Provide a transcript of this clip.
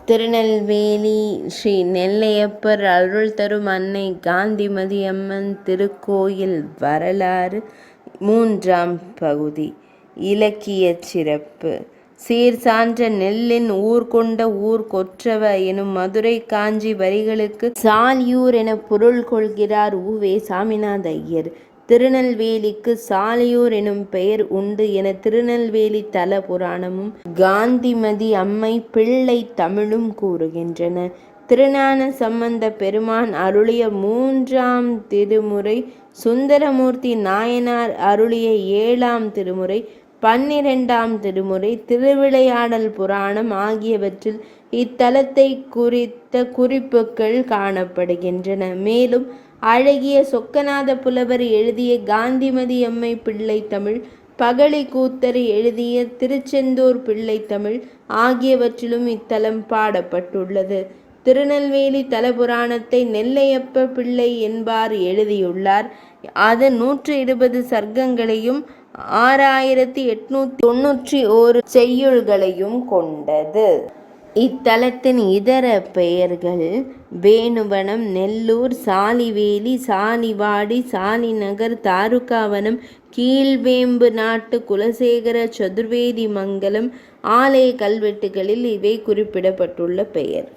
திருநெல்வேலி ஸ்ரீ நெல்லையப்பர் அருள் தரும் அன்னை காந்திமதி அம்மன் திருக்கோயில் வரலாறு. 3ஆம் பகுதி. இலக்கியச் சிறப்பு. சீர்சான்ற நெல்லின் ஊர் கொண்ட ஊர் கொற்றவ எனும் மதுரை காஞ்சி வரிகளுக்கு சாலியூர் என பொருள் கொள்கிறார் உ.வே. சாமிநாத ஐயர். திருநெல்வேலிக்கு சாலியூர் எனும் பெயர் உண்டு என திருநெல்வேலி தல புராணமும் காந்திமதி அம்மை பிள்ளை தமிழும் கூறுகின்றன. திருஞான சம்பந்த பெருமான் அருளிய 3ஆம் திருமுறை, சுந்தரமூர்த்தி நாயனார் அருளிய 7ஆம் திருமுறை, 12ஆம் திருமுறை, திருவிளையாடல் புராணம் ஆகியவற்றில் இத்தலத்தை குறித்த குறிப்புகள் காணப்படுகின்றன. மேலும் அழகிய சொக்கநாத புலவர் எழுதிய காந்திமதி அம்மை பிள்ளை தமிழ், பகழி கூத்தர் எழுதிய திருச்செந்தூர் பிள்ளை தமிழ் ஆகியவற்றிலும் இத்தலம் பாடப்பட்டுள்ளது. திருநெல்வேலி தலபுராணத்தை நெல்லையப்ப பிள்ளை என்பார் எழுதியுள்ளார். அது 120 சர்க்கங்களையும் 6891 செய்யுள்களையும் கொண்டது. இத்தலத்தின் இதர பெயர்கள் வேணுவனம், நெல்லூர், சாலிவேலி, சாலிவாடி, சாலிநகர், தாருகாவனம், கீழ்வேம்பு நாட்டு, குலசேகர, சதுர்வேதி மங்கலம் ஆலய கல்வெட்டுகளில் இவை குறிப்பிடப்பட்டுள்ள பெயர்.